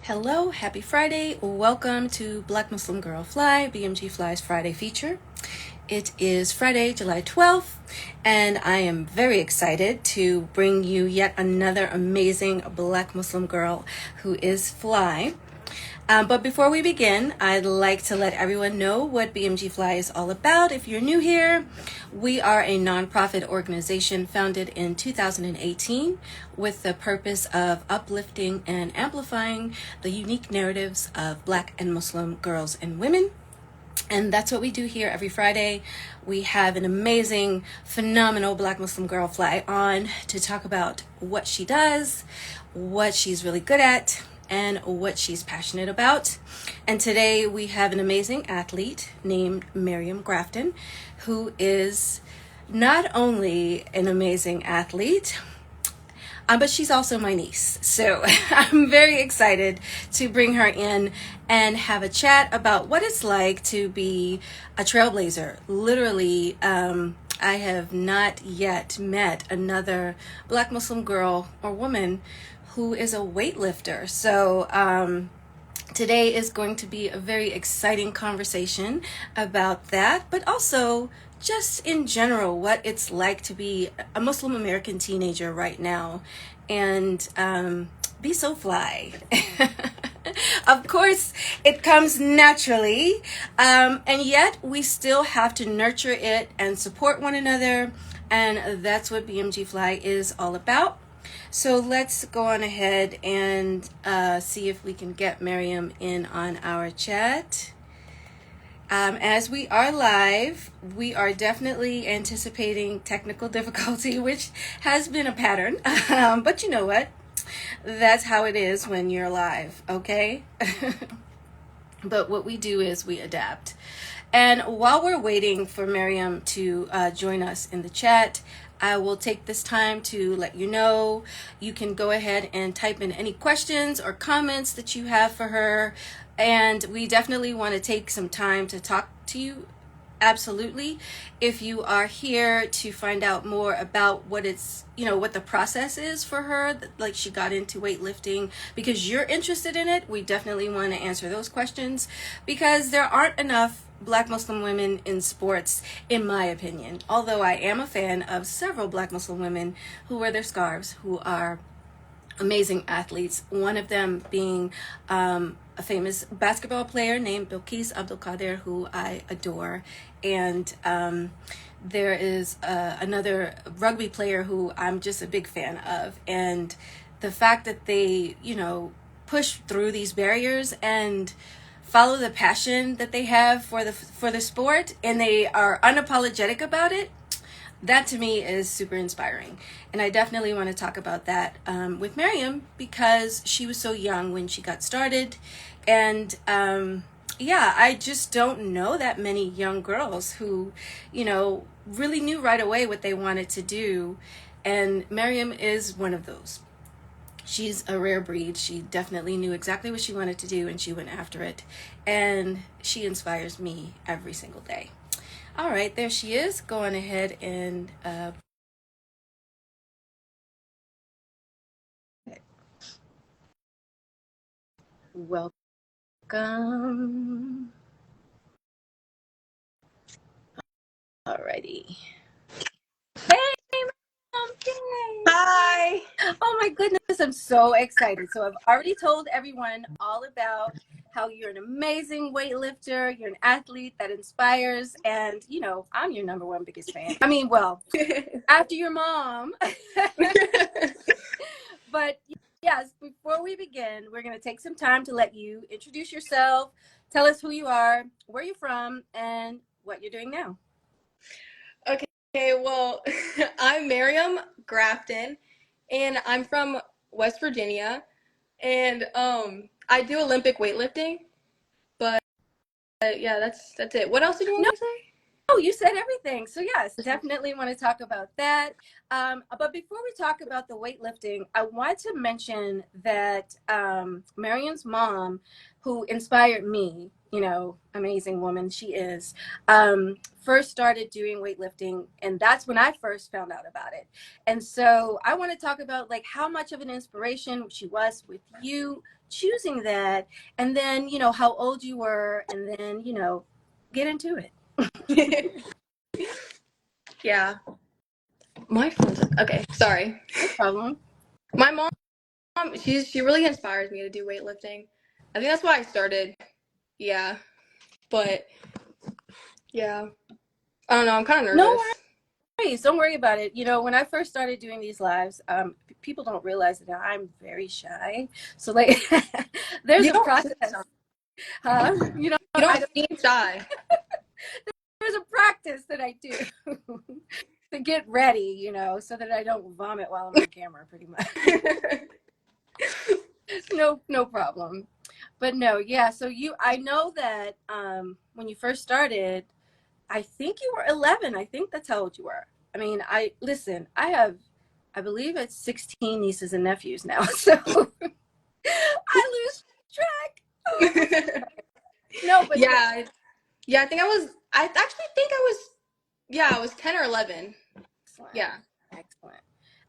Hello, happy Friday. Welcome to Black Muslim Girl Fly, BMG Fly's Friday feature. It is Friday, July 12th, and I am very excited to bring you yet another amazing Black Muslim girl who is Fly. But before we begin, I'd like to let everyone know what BMG Fly is all about. If you're new here, we are a nonprofit organization founded in 2018 with the purpose of uplifting and amplifying the unique narratives of Black and Muslim girls and women. And that's what we do here every Friday. We have an amazing, phenomenal Black Muslim girl Fly on to talk about what she does, what she's really good at, and what she's passionate about. And today we have an amazing athlete named Maryam Grafton, who is not only an amazing athlete, but she's also my niece. So I'm very excited to bring her in and have a chat about what it's like to be a trailblazer. Literally, I have not yet met another Black Muslim girl or woman who is a weightlifter. So today is going to be a very exciting conversation about that, but also just in general what it's like to be a Muslim American teenager right now and be so fly. Of course, it comes naturally, and yet we still have to nurture it and support one another, and that's what BMG Fly is all about. So let's go on ahead and see if we can get Maryam in on our chat. As we are live, we are definitely anticipating technical difficulty, which has been a pattern. But you know what? That's how it is when you're live, okay? But what we do is we adapt. And while we're waiting for Maryam to join us in the chat, I will take this time to let you know you can go ahead and type in any questions or comments that you have for her. And we definitely want to take some time to talk to you. Absolutely. If you are here to find out more about what what the process is for her, like she got into weightlifting because you're interested in it, we definitely want to answer those questions because there aren't enough Black Muslim women in sports, in my opinion. Although I am a fan of several Black Muslim women who wear their scarves, who are amazing athletes. One of them being a famous basketball player named Bilqis Abdulkader, who I adore. And there is another rugby player who I'm just a big fan of. And the fact that they, push through these barriers and follow the passion that they have for the sport, and they are unapologetic about it, that to me is super inspiring. And I definitely want to talk about that with Maryam because she was so young when she got started. And I just don't know that many young girls who, really knew right away what they wanted to do. And Maryam is one of those. She's a rare breed. She definitely knew exactly what she wanted to do and she went after it. And she inspires me every single day. All right, there she is. Go on ahead and welcome. Alrighty. Hey, Mom. Yay. Hi. Oh my goodness, I'm so excited. So I've already told everyone all about how you're an amazing weightlifter, you're an athlete that inspires, and I'm your number one biggest fan. I mean, well, after your mom. But yes, before we begin, we're going to take some time to let you introduce yourself, tell us who you are, where you're from, and what you're doing now. Okay, well, I'm Maryam Grafton, and I'm from West Virginia, and I do Olympic weightlifting, but yeah, that's it. What else did you want No, me to say? oh, you said everything. So yes, definitely want to talk about that. But before we talk about the weightlifting, I want to mention that Maryam's mom, who inspired me, amazing woman she is, first started doing weightlifting, and that's when I first found out about it. And so I want to talk about like how much of an inspiration she was with you choosing that, and then, how old you were, and then, get into it. Yeah. My phone's okay. Sorry. No problem. My mom, she really inspires me to do weightlifting. I think that's why I started. Yeah, but yeah, I don't know. I'm kind of No nervous. worries. Don't worry about it. When I first started doing these lives, people don't realize that I'm very shy. So, like, there's You a don't seem process, shy. huh? You don't seem shy. There's a practice that I do to get ready, so that I don't vomit while I'm on camera, pretty much. No problem. But no, yeah. So I know that when you first started, I think you were 11. I think that's how old you were. I mean, listen. I believe it's 16 nieces and nephews now, so I lose track. Oh, I lose track. No, but yeah. Yeah, yeah. I think I was. I actually think I was. Yeah, I was 10 or 11. Excellent, Yeah. excellent.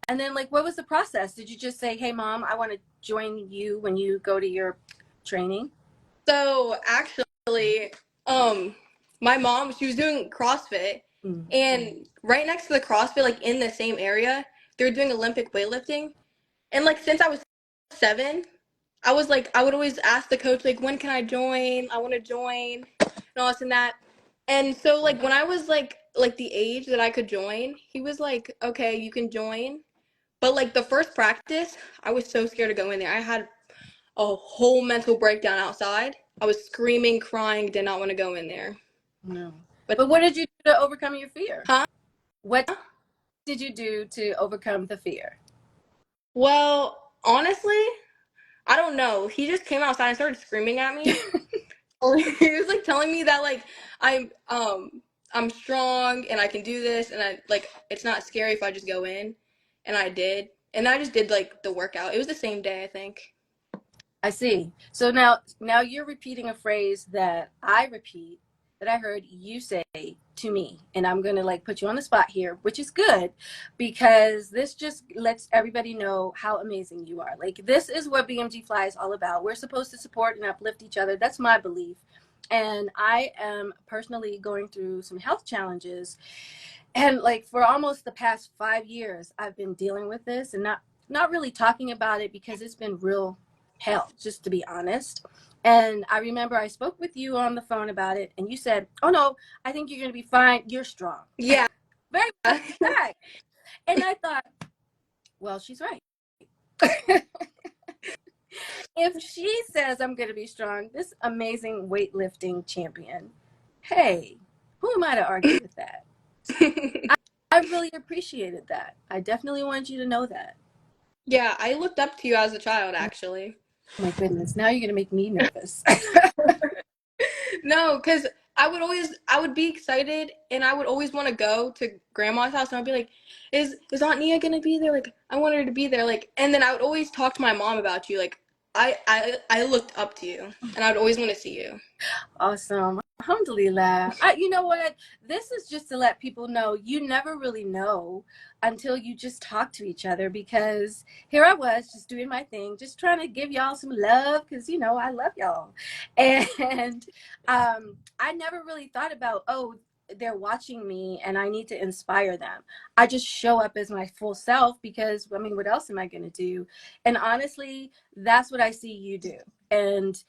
And then, like, what was the process? Did you just say, "Hey, mom, I want to join you when you go to your training"? So actually, um, my mom, she was doing CrossFit, Mm. and right next to the CrossFit, like in the same area, they were doing Olympic weightlifting. And like since I was 7, I was like, I would always ask the coach like, when can I join? I want to join, and all this and that. And so like when I was like the age that I could join, he was like, okay, you can join. But like the first practice, I was so scared to go in there. I had a whole mental breakdown outside. I was screaming, crying, did not want to go in there. No. But But what did you do to overcome your fear? huh? What did you do to overcome the fear? Well, honestly, I don't know. He just came outside and started screaming at me. He was like telling me that like I'm strong and I can do this and I like it's not scary if I just go in. And I did. And I just did like the workout. It was the same day, I think. I see. So now you're repeating a phrase that I repeat, that I heard you say to me, and I'm going to like put you on the spot here, which is good because this just lets everybody know how amazing you are. Like, this is what BMG Fly is all about. We're supposed to support and uplift each other. That's my belief. And I am personally going through some health challenges, and like for almost the past 5 years I've been dealing with this and not really talking about it because it's been real hell, just to be honest. And I remember I spoke with you on the phone about it, and you said, "Oh no, I think you're going to be fine. You're strong." Yeah. Very much fact. And I thought, well, she's right. If she says I'm going to be strong, this amazing weightlifting champion, hey, who am I to argue with that? I really appreciated that. I definitely wanted you to know that. Yeah, I looked up to you as a child actually. Oh my goodness, now you're going to make me nervous. No, because I would be excited and I would always want to go to grandma's house and I'd be like, is Aunt Nia gonna be there? Like I want her to be there. Like and then I would always talk to my mom about you. Like I looked up to you and I'd always want to see you. Awesome. Alhamdulillah. You know what? This is just to let people know you never really know until you just talk to each other, because here I was just doing my thing, just trying to give y'all some love because, I love y'all. And I never really thought about, oh, they're watching me and I need to inspire them. I just show up as my full self because, I mean, what else am I going to do? And honestly, that's what I see you do. And,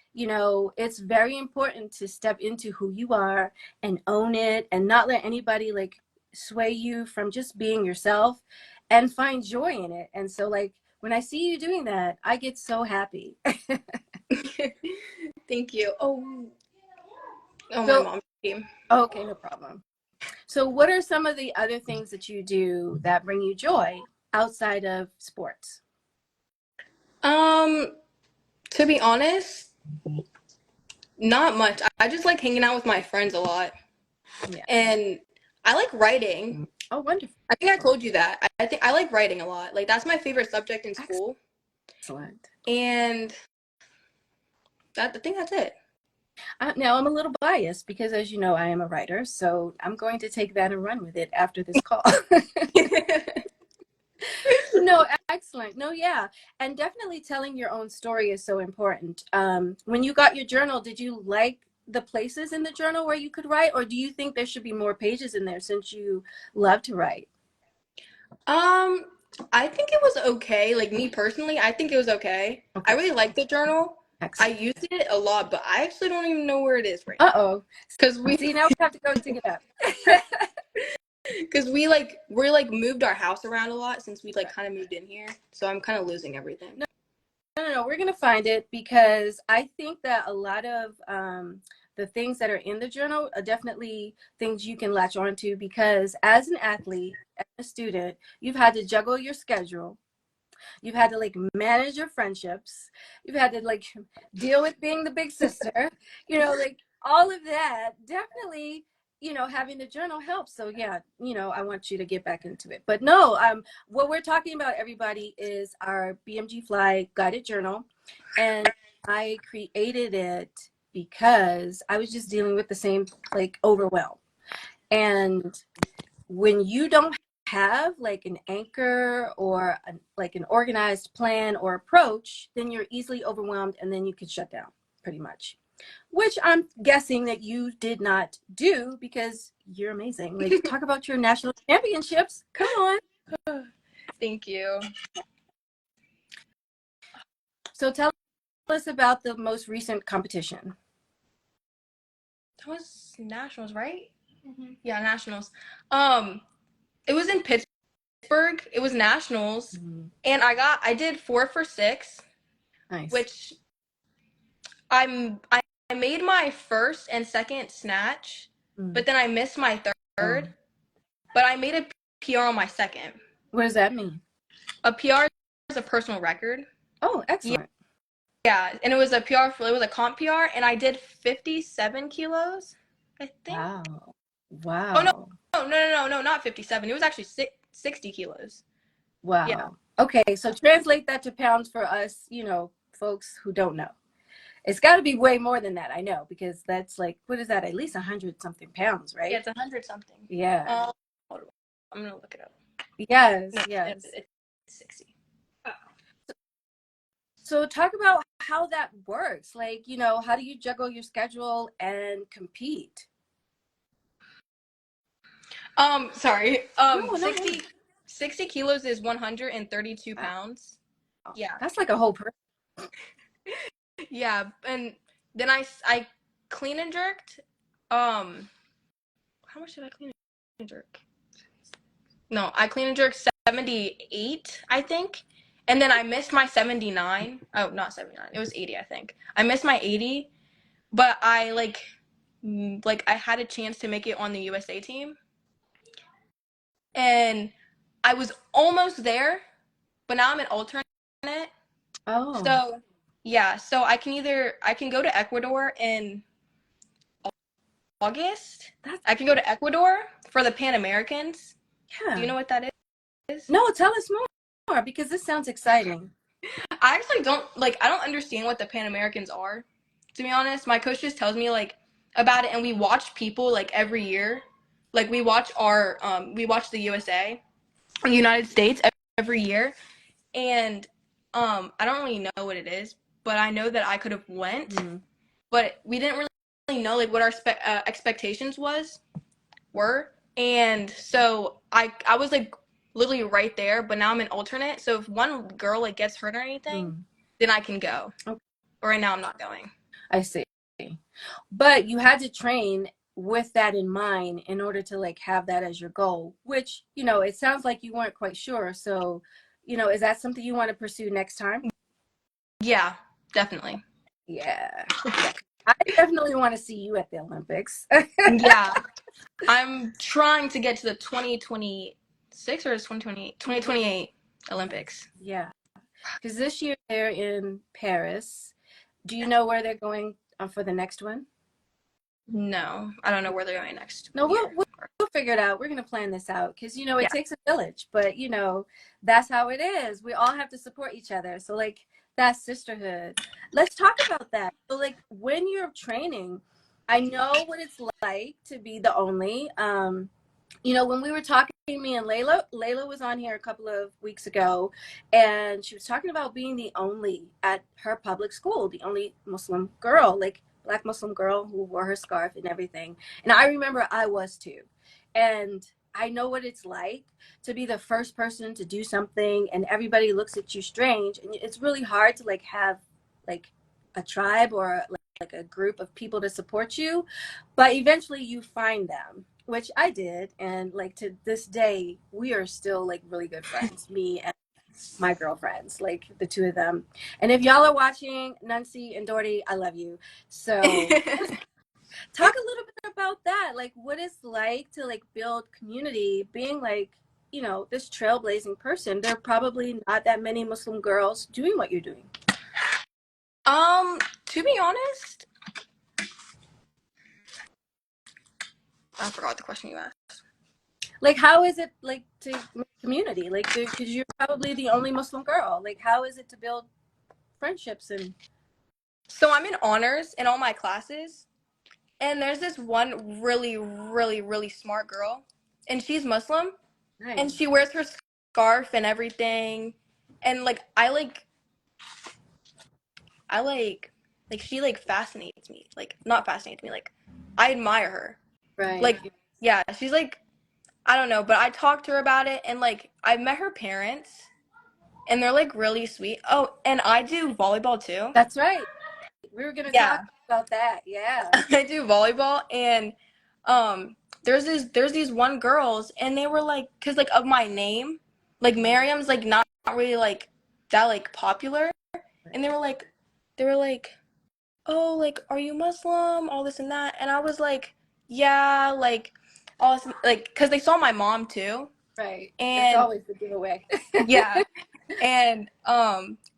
it's very important to step into who you are and own it and not let anybody like sway you from just being yourself and find joy in it. And so, like, when I see you doing that, I get so happy. Thank you. Oh, my So, mom came. okay, no problem. So, what are some of the other things that you do that bring you joy outside of sports? Um, to be honest, not much. I just like hanging out with my friends a lot, Yeah. and I like writing. Oh, wonderful. I think I told you that. I think I like writing a lot. Like that's my favorite subject in school, Excellent. and I think that's it. Now, I'm a little biased because, as you know, I am a writer. So I'm going to take that and run with it after this call. No, Excellent. No, yeah. And definitely telling your own story is so important. When you got your journal, did you like the places in the journal where you could write, or do you think there should be more pages in there since you love to write? Um, I think it was okay. Like me personally, I think it was okay. I Okay, really like the journal. I excellent. used it a lot, but I actually don't even know where it is right now. Uh-oh. Cause we, See, now we have to go dig it up. cause we moved our house around a lot since we like kind of moved in here. So I'm kind of losing everything. No, no, we're gonna find it because I think that a lot of the things that are in the journal are definitely things you can latch onto because as an athlete, as a student, you've had to juggle your schedule. You've had to like manage your friendships. You've had to like deal with being the big sister. Like all of that. Definitely, having the journal helps. So yeah, I want you to get back into it. But no, what we're talking about, everybody, is our BMG Fly guided journal, and I created it because I was just dealing with the same like overwhelm. And when you don't have like an anchor or like an organized plan or approach, then you're easily overwhelmed and then you can shut down pretty much. Which I'm guessing that you did not do because you're amazing. Like, talk about your national championships. Come on. Thank you. So tell us about the most recent competition. That was nationals, right? Yeah, nationals. Um, it was in Pittsburgh. It was nationals, Mhm. and I did 4 for 6, Nice. which I made my first and second snatch, Mm. but then I missed my Oh. third. But I made a PR on my second. What does that mean? A PR is a personal record. Oh, Yeah, excellent. yeah, and it was it was a comp PR, and I did 57 kilos, I think. Wow. Oh no, Wow. no, not 57. It was actually 60 kilos. Yeah. Wow. Okay, so translate that to pounds for us, folks who don't know. It's got to be way more than that, I know, because that's like, what is that? At least 100 something pounds, Yeah, right? it's 100 something. Yeah. Hold on. I'm gonna look it up. Yes, No, yes. it's 60. Oh. So talk about how that works. Like, how do you juggle your schedule and compete? Sorry. No, no, no. 60 kilos is 132 Wow. pounds. Yeah. That's like a whole person. Yeah, and then I clean and jerked. Um, how much did I clean and jerk? No, I clean and jerked 78, I think. And then I missed my 79. Oh, not 79. It was 80, I think. I missed my 80, but I like I had a chance to make it on the USA team. And I was almost there, but now I'm an alternate. Oh, So, yeah, so I can go to Ecuador in August. that's, I can go to Ecuador for the Pan Americans. Do you yeah. know what that is? No, tell us more because this sounds exciting. I actually I don't understand what the Pan Americans are. To be honest, my coach just tells me like about it, and we watch people like every year. Like we watch the USA, the United States every year, and I don't really know what it is, but I know that I could have went, Mm. but we didn't really know like what our expectations were, and so I was like literally right there, but now I'm an alternate. So if one girl like gets hurt or anything, Mm. then I can go. Okay, But right now I'm not going. I see. But you had to train with that in mind in order to like have that as your goal, which, it sounds like you weren't quite sure. So, is that something you want to pursue next time? Yeah, definitely. Yeah. Yeah. I definitely want to see you at the Olympics. Yeah, I'm trying to get to the 2026 or is 2028 Olympics. Yeah. Because this year they're in Paris. Do you know where they're going for the next one? No, I don't know where they're going next No, we'll, year. we'll, we'll figure it out. We're going to plan this out because, it Yeah. takes a village, but, that's how it is. We all have to support each other. So, like, that sisterhood. Let's talk about that. So, like, when you're training, I know what it's like to be the only. When we were talking me and Layla. Layla was on here a couple of weeks ago, and she was talking about being the only at her public school, the only Muslim girl, like Black Muslim girl who wore her scarf and everything. And I remember I was too. And I know what it's like to be the first person to do something and everybody looks at you strange. And it's really hard to like have like a tribe or like a group of people to support you, but eventually you find them, which I did, and like to this day we are still like really good friends, me and my girlfriends, like the two of them. And if y'all are watching, Nuncy and Doherty, I love you. So talk a little bit about that, like what it's like to like build community being like, you know, this trailblazing person. There are probably not that many Muslim girls doing what you're doing. To be honest, I forgot the question you asked. Like how is it like to make community, like because you're probably the only Muslim girl, like how is it to build friendships and So I'm in honors in all my classes, and there's this one really, really, really smart girl, and she's Muslim, and nice. she wears her scarf and everything, and like I like she like fascinates me, like not fascinates me, like I admire her, Right. like yeah, she's like I don't know, but I talked to her about it, and like I met her parents, and they're like really sweet. Oh, and I do volleyball too. That's right. We were going to talk Yeah. about that. Yeah. I do volleyball, and there's these one girls, and they were like, cause like of my name, like Miriam's like not really like that like popular, and they were like, oh, like are you Muslim, all this and that, and I was like, yeah, like all this, like cause they saw my mom too, Right. It's and always the giveaway. yeah, and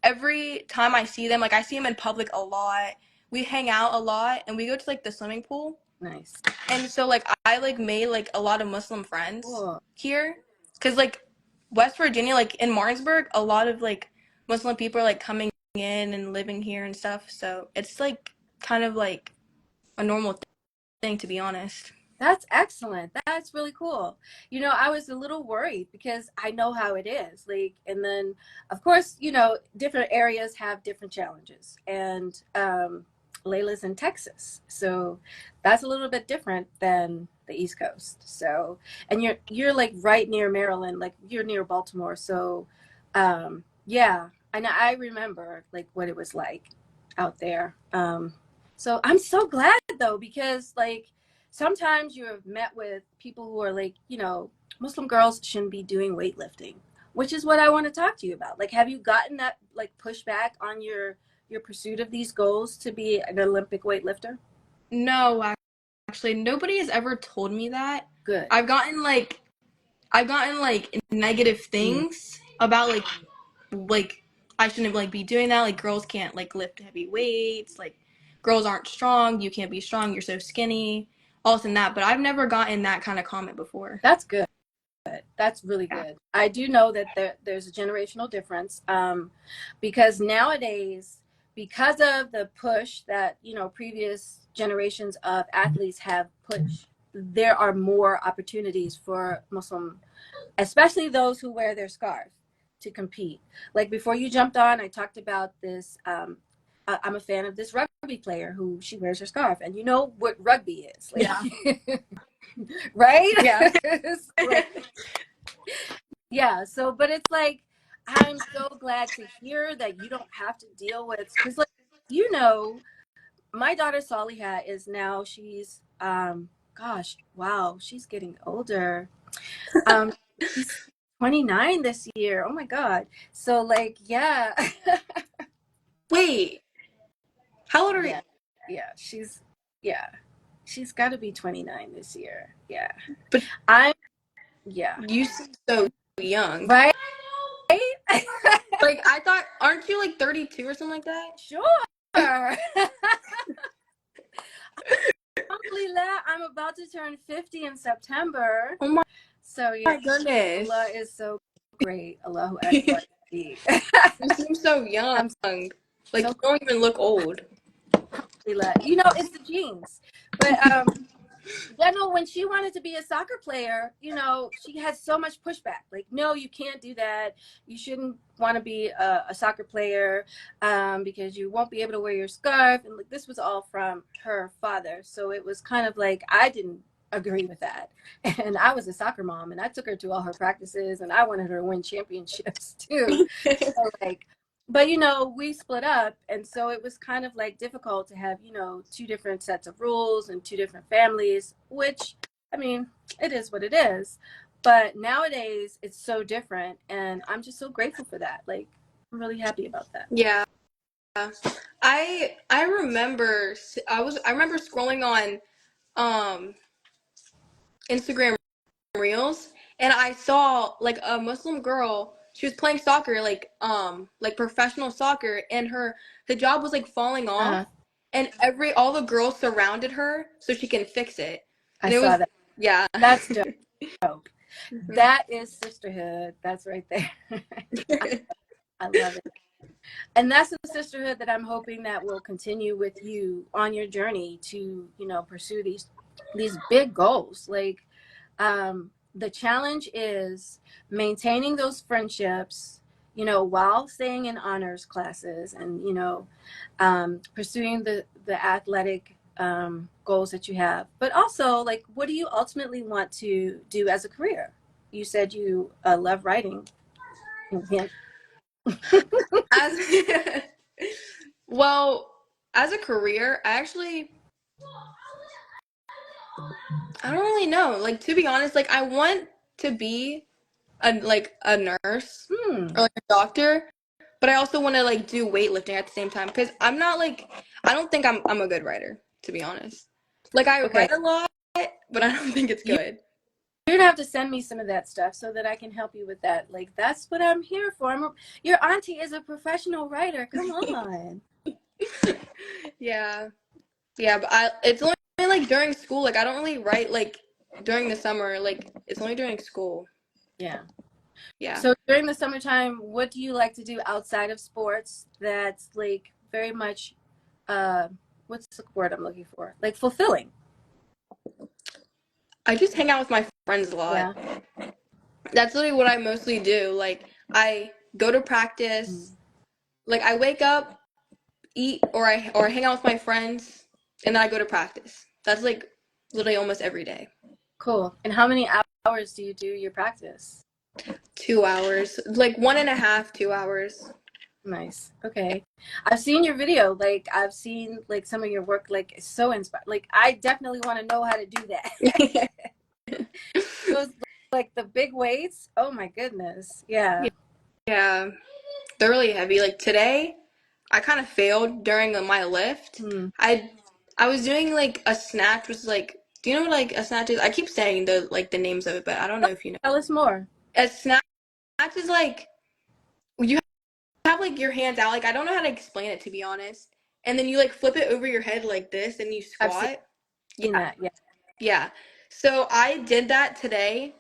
every time I see them, like I see them in public a lot. We hang out a lot, and we go to like the swimming pool. Nice. And so like I like made like a lot of Muslim friends Cool. here, cause like West Virginia, like in Martinsburg, a lot of like Muslim people are like coming in and living here and stuff. So it's like kind of like a normal thing, to be honest. That's excellent. That's really cool. You know, I was a little worried because I know how it is. Like, and then, of course, you know, different areas have different challenges. And Layla's in Texas, so that's a little bit different than the East Coast. So, and you're like right near Maryland, like you're near Baltimore. So, yeah, and I remember like what it was like out there. So I'm so glad though, because like sometimes you're met with people who are like, you know, Muslim girls shouldn't be doing weightlifting, which is what I want to talk to you about. Like, have you gotten that like pushback on your pursuit of these goals to be an Olympic weightlifter? No, actually, nobody has ever told me that. Good. I've gotten like I've gotten like negative Mm. things about like I shouldn't like be doing that. Like girls can't like lift heavy weights. Like girls aren't strong. You can't be strong. You're so skinny. All this and that. But I've never gotten that kind of comment before. That's good. That's really Yeah. good. I do know that there's a generational difference, because nowadays, because of the push that, you know, previous generations of athletes have pushed, there are more opportunities for Muslim, especially those who wear their scarf, to compete. Like before you jumped on, I talked about this. I'm a fan of this rugby player who she wears her scarf, and you know what rugby is, Yeah. like, right? Yeah. So, like, yeah. So, but it's like I'm so glad to hear that you don't have to deal with, because, like, you know, my daughter Saliha is now she's gosh, wow, she's getting older. Um, she's 29 this year. Oh my God. So like, yeah. Wait. How old are you? Yeah. Yeah. Yeah. She's got to be 29 this year. Yeah. But I'm, yeah. you seem so young. Right? Like I thought, aren't you like 32 or something like that? Sure. Alhamdulillah, I'm about to turn 50 in September. Oh So yeah, my goodness. Allah is so great. Allahu You Akbar. seem so young. I'm Like so you don't even look old. alhamdulillah. You know, it's the genes. But Yeah, no, when she wanted to be a soccer player, she had so much pushback. Like, no, you can't do that. You shouldn't want to be a soccer player because you won't be able to wear your scarf. And like, this was all from her father. So it was kind of like, I didn't agree with that. And I was a soccer mom and I took her to all her practices and I wanted her to win championships too. So like, but we split up, and so it was kind of like difficult to have two different sets of rules and two different families, which, I mean, it is what it is. But nowadays it's so different, and I'm just so grateful for that. Like, I'm really happy about that. Yeah. I remember I remember scrolling on um Instagram Reels, and I saw like a Muslim girl. She was playing soccer, like professional soccer, and her hijab was like falling Uh-huh. off, and every all the girls surrounded her so she can fix it. I And it saw was that. yeah. That's dope. That is sisterhood. That's right there. I love it. And that's a sisterhood that I'm hoping that will continue with you on your journey to pursue these big goals. Like, the challenge is maintaining those friendships while staying in honors classes, and pursuing the athletic goals that you have. But also, like, what do you ultimately want to do as a career? You said you love writing. Yeah. As well, as a career, I don't really know. Like, to be honest, like I want to be a nurse Hmm. or like a doctor, but I also want to like do weightlifting at the same time because I'm not like I don't think I'm a good writer, to be honest. Like I Okay. write a lot, but I don't think it's You good. You're gonna have to send me some of that stuff so that I can help you with that. Like, that's what I'm here for. Your auntie is a professional writer. Come on. Yeah. Yeah, but I it's only like during school. Like I don't really write like during the summer. Like it's only during school. Yeah. Yeah. So during the summertime, what do you like to do outside of sports that's like very much uh what's the word I'm looking for? Like, fulfilling. I just hang out with my friends a lot. Yeah. That's literally what I mostly do. Like I go to practice. Mm. Like I wake up, eat, or I hang out with my friends, and then I go to practice. That's like literally almost every day. Cool. And how many hours do you do your practice? 2 hours, like one and a half, 2 hours. Nice. Okay. I've seen your video. Like, I've seen like some of your work. Like, it's so inspired. Like, I definitely want to know how to do that. Those, like, the big weights. Oh my goodness. Yeah. Yeah, they're really heavy. Like today, I kind of failed during my lift. Hmm. I I was doing like a snatch, which is like, do you know what like a snatch is? I keep saying the names of it, but I don't know if you know. Tell us more. A snatch is like you have like your hands out. Like I don't know how to explain it, to be honest. And then you like flip it over your head like this, and you I've squat. seen Yeah, that. Yeah. yeah. So I did that today,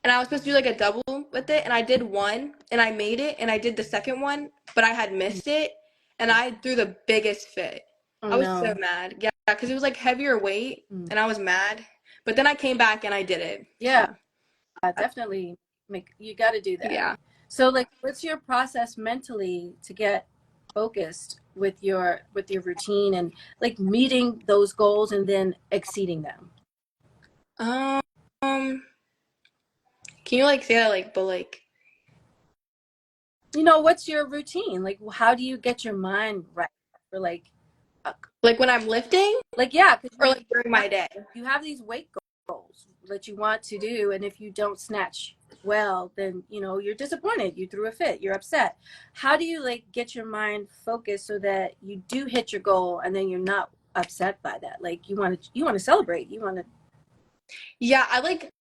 and I was supposed to do like a double with it, and I did one, and I made it, and I did the second one, but I had missed it, and I threw the biggest fit. Oh I was so no. mad. Yeah, because it was like heavier weight, Hmm. and I was mad. But then I came back and I did it. Yeah. So, Definitely you got to do that. yeah. So, like, what's your process mentally to get focused with your routine and like meeting those goals and then exceeding them? Um, can you like say that like, but like, What's your routine? Like, how do you get your mind right for uh, like when I'm lifting yeah, because or like during my day? you have these weight goals that you want to do, and if you don't snatch well, then you're disappointed, you threw a fit, you're upset. How do you like get your mind focused so that you do hit your goal and then you're not upset by that? Like, you want to celebrate, you want to. Yeah, I'm like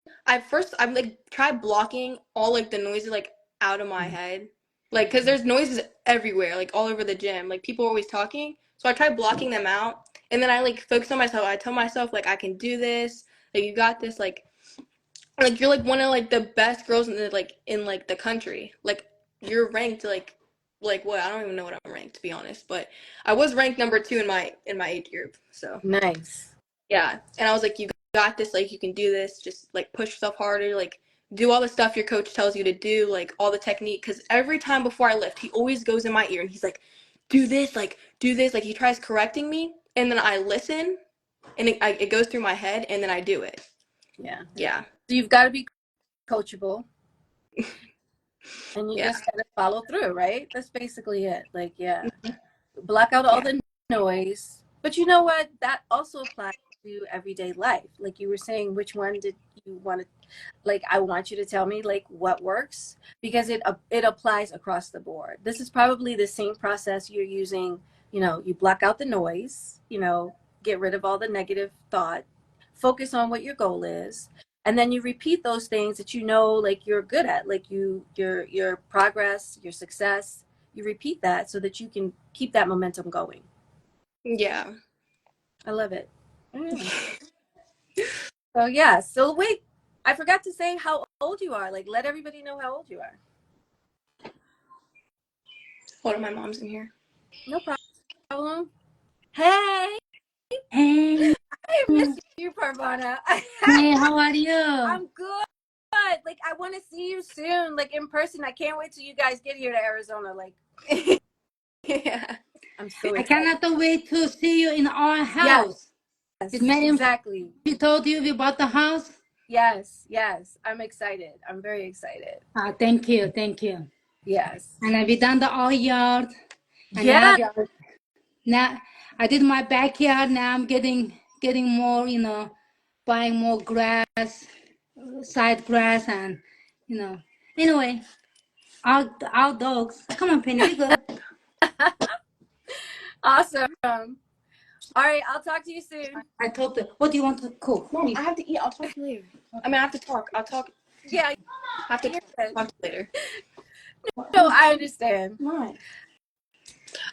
try blocking all like the noises like out of my head. Like cuz there's noises everywhere, like all over the gym. Like people are always talking. So I try blocking them out and then I like focus on myself. I tell myself like I can do this. Like you got this like you're like one of like the best girls in like the country. Like you're ranked like what? I don't even know what I'm ranked, to be honest, but I was ranked number 2 in my age group. So, Nice. yeah. And I was like you got this, like you can do this, just like push yourself harder, like do all the stuff your coach tells you to do, like all the technique. Because every time before I lift, he always goes in my ear and he's like, do this, like do this, like he tries correcting me, and then I listen, and it goes through my head, and then I do it. Yeah. Yeah. So you've got to be coachable, and you Yeah. just got to follow through, right? That's basically it. Like, yeah, block out all Yeah. the noise. But you know what? That also applies to everyday life. Like you were saying, which one did you want to, like, I want you to tell me like what works, because it applies across the board. This is probably the same process you're using. You block out the noise, get rid of all the negative thought, focus on what your goal is, and then you repeat those things that like you're good at, like your progress, your success. You repeat that so that you can keep that momentum going. Yeah. I love it. Yeah. So yeah. So wait, I forgot to say how old you are. Like, let everybody know how old you are. Hold on, my mom's in here. No problem. Hey, Hey, I miss you, Parvana. hey, how are you? I'm good. Like, I want to see you soon, like in person. I can't wait till you guys get here to Arizona. Like, Yeah. I'm so I excited. cannot wait to see you in our Yes, house. Did yes, Maryam, exactly. she told you we bought the house? Yes, yes. I'm excited. I'm very excited. Thank you, thank you. Yes. And we done the all yard, and Yeah. now I did my backyard. Now I'm getting more, buying more grass, side grass, and Anyway, our dogs. Come on, Penny, we go. Awesome. All right. I'll talk to you soon. I told them, what do you want to cook? Mom, I have to eat. I'll talk to you later. I mean, I have to talk. I'll talk. Yeah. I have to You're talk, good. talk to you later. No, I understand. Why?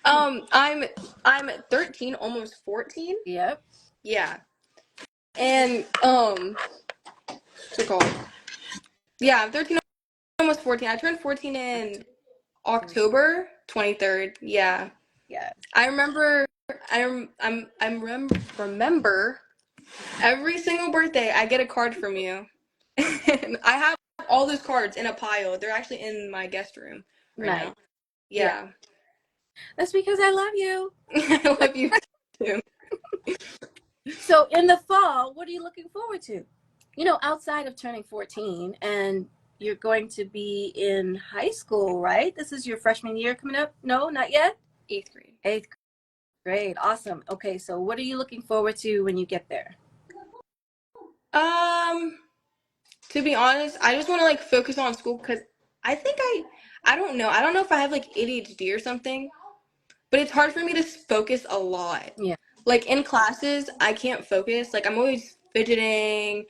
I'm 13, almost 14. Yep. Yeah. And what's it called? Yeah, I'm 13, almost 14. I turned 14 in October 23rd. Yeah. Yeah. I remember remember every single birthday I get a card from you. And I have all those cards in a pile. They're actually in my guest room right Nice. now. Yeah. Yeah. That's because I love you. I love you too. So in the fall, what are you looking forward to? Outside of turning 14, and you're going to be in high school, right? This is your freshman year coming up? No, not yet? 8th grade. Eighth grade. Awesome. Okay, so what are you looking forward to when you get there? Um, to be honest, I just want to like focus on school because I think I don't know. I don't know if I have like ADHD or something, but it's hard for me to focus a lot. Yeah. Like in classes, I can't focus. Like I'm always fidgeting,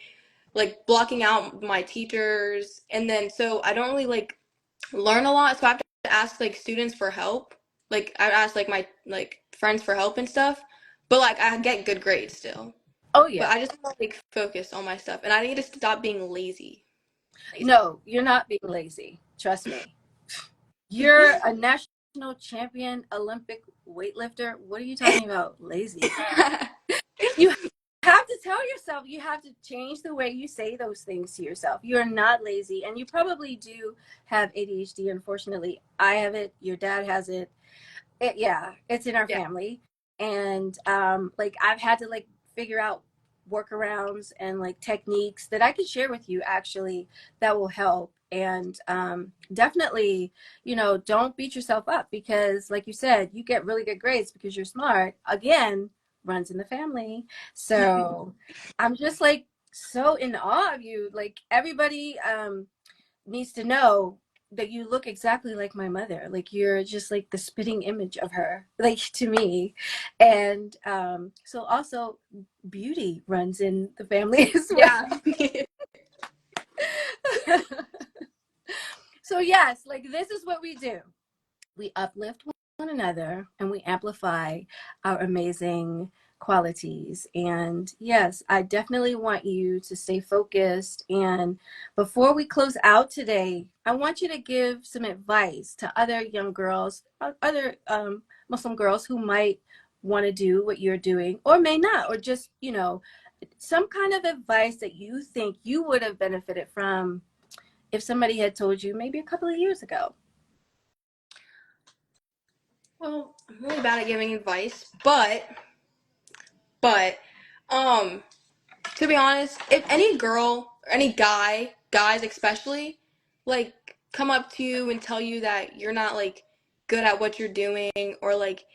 like blocking out my teachers, and then so I don't really like learn a lot. So I have to ask like students for help. Like I ask like my like friends for help and stuff. But like I get good grades still. Oh But yeah. I just want to like focus on my stuff, and I need to stop being lazy. No, you're not being lazy. Trust me. You're a national champion Olympic weightlifter. What are you talking about? Lazy. You have to tell yourself, you have to change the way you say those things to yourself. You're not lazy, and you probably do have ADHD. Unfortunately, I have it. Your dad has it. Yeah, it's in our Yeah. family. And like I've had to like figure out workarounds and like techniques that I could share with you actually that will help. And definitely, don't beat yourself up, because like you said, you get really good grades because you're smart. Again, runs in the family. So I'm just like so in awe of you. Like everybody needs to know that you look exactly like my mother. Like you're just like the spitting image of her, like to me. And so also beauty runs in the family as well. Yeah. So yes, like this is what we do. We uplift one another and we amplify our amazing qualities. And yes, I definitely want you to stay focused. And before we close out today, I want you to give some advice to other young girls, other Muslim girls who might want to do what you're doing or may not, or just, some kind of advice that you think you would have benefited from if somebody had told you maybe a couple of years ago. Well, I'm really bad at giving advice, but um to be honest, if any girl or any guys especially, like come up to you and tell you that you're not like good at what you're doing, or like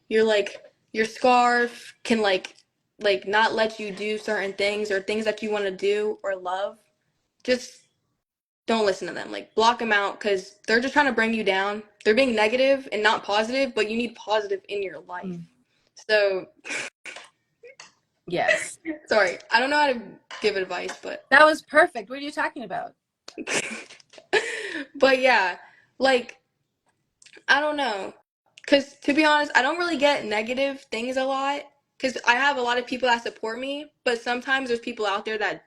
you're like your scarf can like not let you do certain things or things that you want to do or love, just don't listen to them. Like block them out, because they're just trying to bring you down. They're being negative and not positive, but you need positive in your life. So Yes. sorry, I don't know how to give advice, but That was perfect. What are you talking about? but yeah, like I don't know, because to be honest, I don't really get negative things a lot, because I have a lot of people that support me, but sometimes there's people out there that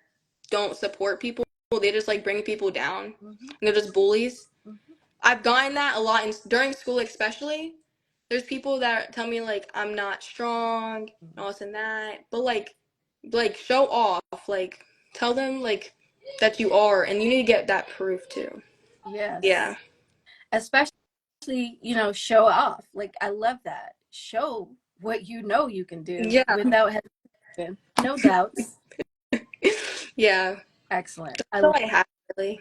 don't support people. They just like bring people down, and they're just bullies. I've gotten that a lot during school, especially. There's people that tell me like I'm not strong and all this and that, but like show off, like tell them like that you are, and you need to get that proof too. Yes. Yeah. Especially, show off. Like, I love that. Show what you know you can do Yeah. without hesitation. No doubts. Yeah. Excellent. That's all I have, really.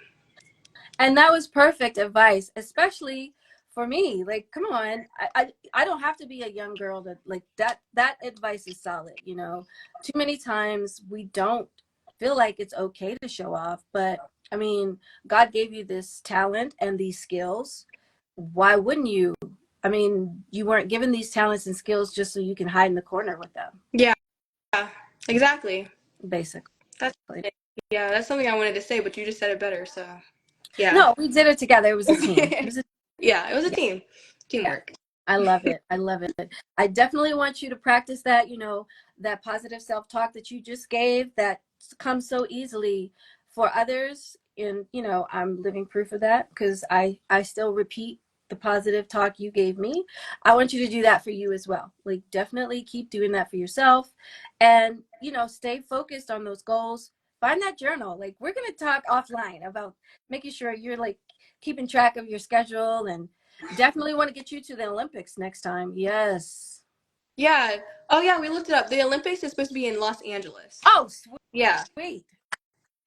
And that was perfect advice, especially for me. Like, come on, I don't have to be a young girl to like that. That advice is solid. Too many times we don't feel like it's okay to show off, but I mean, God gave you this talent and these skills. Why wouldn't you? I mean, you weren't given these talents and skills just so you can hide in the corner with them, Yeah. Exactly. basically. That's it. Yeah, that's something I wanted to say, but you just said it better, so yeah. No, we did it together. It was a team. It was a Yeah, it was a yeah. team. Yeah. Teamwork. I love it. I love it. I definitely want you to practice that, that positive self-talk that you just gave that comes so easily for others. And, I'm living proof of that because I still repeat the positive talk you gave me. I want you to do that for you as well. Like, definitely keep doing that for yourself and, stay focused on those goals. Find that journal. Like, we're going to talk offline about making sure you're like keeping track of your schedule and definitely want to get you to the Olympics next time. Yes. Yeah. Oh yeah, we looked it up. The Olympics is supposed to be in Los Angeles. Oh, Yeah. sweet.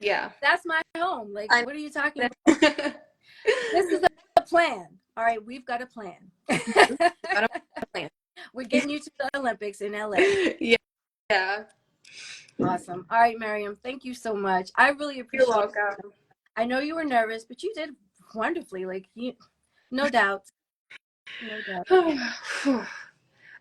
Yeah. That's my home. Like, I what are you talking about? know. This is a plan. All right, we've got a plan. I don't plan. We're getting you to the Olympics in LA. Yeah. Yeah. Awesome. All right, Maryam, thank you so much. I really You're appreciate it. welcome. I know you were nervous, but you did wonderfully. Like, no doubt. No doubt.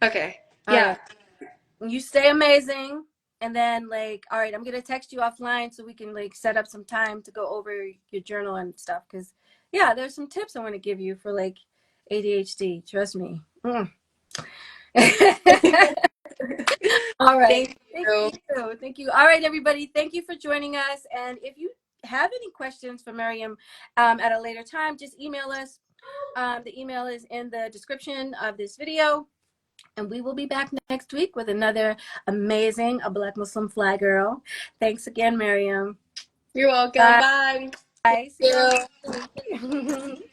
Okay. All Yeah. right. You stay amazing. And then like, all right, I'm gonna text you offline so we can like set up some time to go over your journal and stuff. Cause yeah, there's some tips I want to give you for like ADHD. Trust me. All right. Thank Thank you. you. Thank you. All right, everybody. Thank you for joining us. And if you have any questions for Maryam at a later time, just email us. The email is in the description of this video. And we will be back next week with another amazing A Black Muslim Fly Girl. Thanks again, Maryam. You're welcome. Bye. Bye. See Thank y'all you. next week.